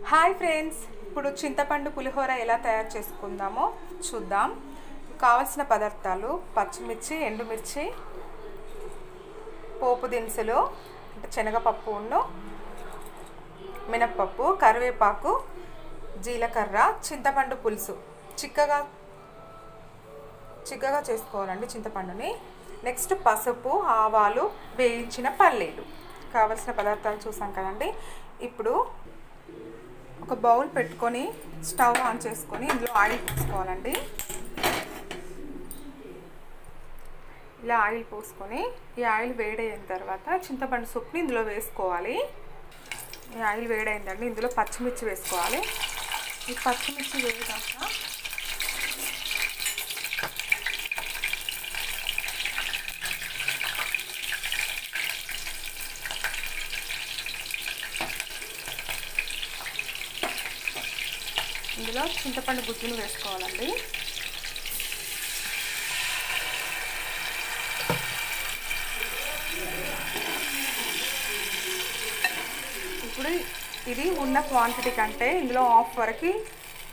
Hi friends, ఇప్పుడు చింతపండు పులిహోర ఎలా తయారు చేసుకుందామో చూద్దాం. కావాల్సిన పదార్థాలు: పచ్చిమిర్చి, ఎండుమిర్చి, పోపు దినుసులు అంటే శనగపప్పు, మినప్పప్పు, కరివేపాకు, జీలకర్ర, చింతపండు పులుసు. చిక్కగా చేసుకోవాలండి చింతపండుని. నెక్స్ట్ పసుపు, ఆవాలు, వేయించిన పల్లీలు. కావాల్సిన పదార్థాలు చూసాం కదండి. ఇప్పుడు ఒక బౌల్ పెట్టుకొని స్టవ్ ఆన్ చేసుకొని ఇందులో ఆయిల్ పోసుకోవాలండి. ఇలా ఆయిల్ పోసుకొని ఈ ఆయిల్ వేడైన తర్వాత చింతపండు సూప్ని ఇందులో వేసుకోవాలి. ఈ ఆయిల్ వేడైందండి, ఇందులో పచ్చిమిర్చి వేసుకోవాలి. ఈ పచ్చిమిర్చి వేసాక ఇందులో చింతపండు గుజ్జును వేసుకోవాలండి. ఇప్పుడు ఇది ఉన్న క్వాంటిటీ కంటే ఇందులో హాఫ్ వరకు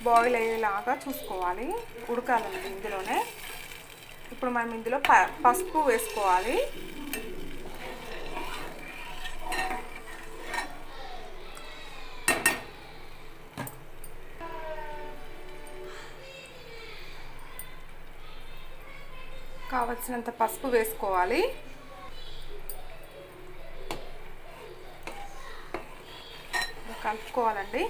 బాయిల్ అయ్యేలాగా చూసుకోవాలి, ఉడకాలండి ఇందులోనే. ఇప్పుడు మనం ఇందులో పసుపు వేసుకోవాలి. కావలసినంత పసుపు వేసుకోవాలి. కలుపుకోవాలండి.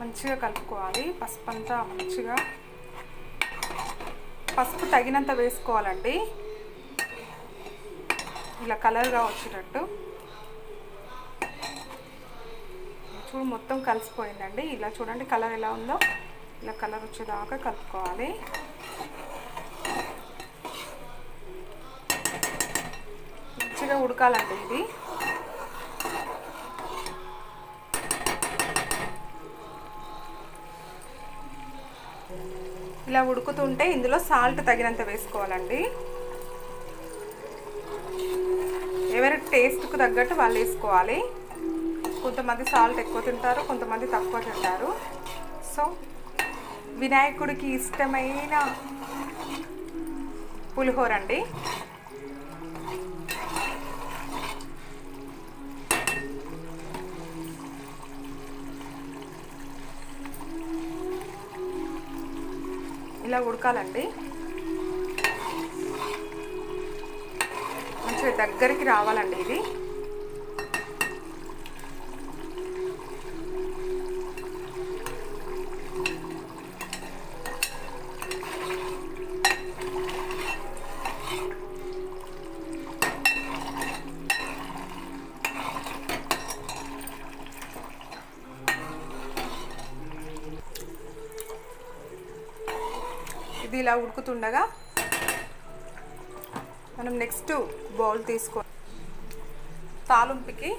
మంచిగా కలుపుకోవాలి. పసుపు అంతా మంచిగా, పసుపు తగినంత వేసుకోవాలండి, ఇలా కలర్గా వచ్చేటట్టు. చూడు, మొత్తం కలిసిపోయిందండి. ఇలా చూడండి కలర్ ఎలా ఉందో, ఇలా కలర్ వచ్చేదాకా కలుపుకోవాలి. మంచిగా ఉడకాలండి ఇది. ఇలా ఉడుకుతుంటే ఇందులో సాల్ట్ తగినంత వేసుకోవాలండి. ఎవరి టేస్ట్కు తగ్గట్టు వాళ్ళు వేసుకోవాలి. కొంతమంది సాల్ట్ ఎక్కువ తింటారు, కొంతమంది తక్కువ తింటారు. సో వినాయకుడికి ఇష్టమైన పులిహోర అండి. ఇలా ఉడకాలండి, మంచిగా దగ్గరికి రావాలండి ఇది. ఇది ఇలా ఉడుకుతుండగా మనం నెక్స్ట్ బౌల్ తీసుకొని తాలింపుకి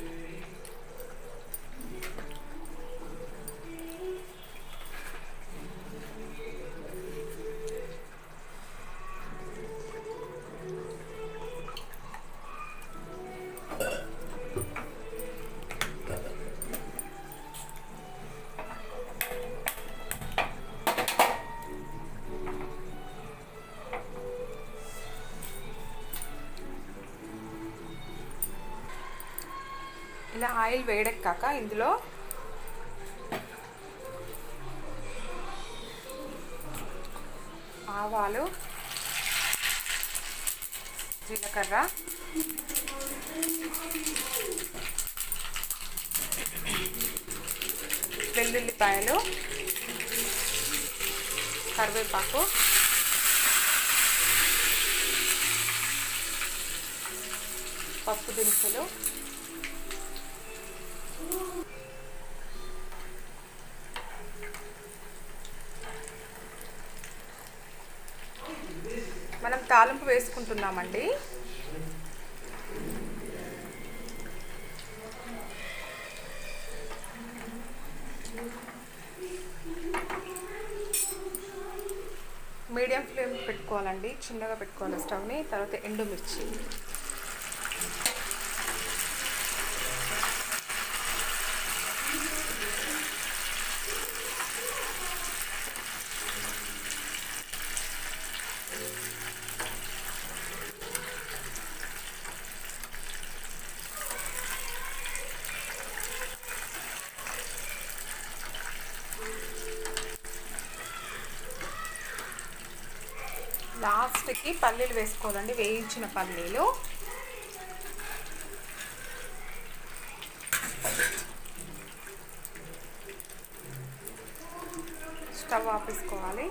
ఇలా ఆయిల్ వేడెక్కాక ఇందులో ఆవాలు, జీలకర్ర, వెల్లుల్లిపాయలు, కరివేపాకు, పప్పు దినుసులు, మనం తాలింపు వేసుకుంటున్నామండి. మీడియం ఫ్లేమ్ పెట్టుకోవాలండి, చిన్నగా పెట్టుకోవాలి స్టవ్ని. తర్వాత ఎండుమిర్చి, లాస్ట్కి పల్లీలు వేసుకోవాలండి, వేయించిన పల్లీలు. స్టవ్ ఆపేసుకోవాలి.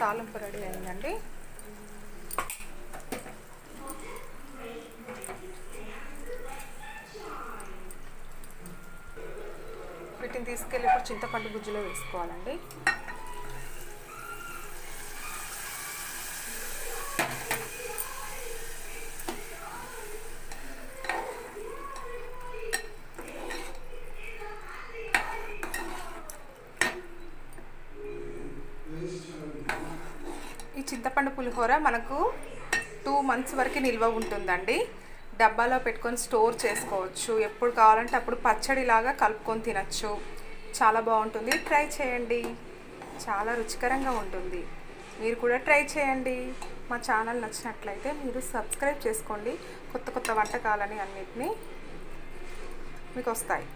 తాలింపు రెడీ అయిందండి. వీటిని తీసుకెళ్ళి ఇప్పుడు చింతపండు గుజ్జులో వేసుకోవాలండి. ఈ చింతపండు పులిహోర మనకు 2 months వరకు నిల్వ ఉంటుందండి. డబ్బాలో పెట్టుకొని స్టోర్ చేసుకోవచ్చు. ఎప్పుడు కావాలంటే అప్పుడు పచ్చడిలాగా కలుపుకొని తినచ్చు. చాలా బాగుంటుంది. ట్రై చేయండి, చాలా రుచికరంగా ఉంటుంది. మీరు కూడా ట్రై చేయండి. మా ఛానల్ నచ్చినట్లయితే మీరు సబ్స్క్రైబ్ చేసుకోండి. కొత్త కొత్త వంటకాలని అన్నిటినీ మీకు వస్తాయి.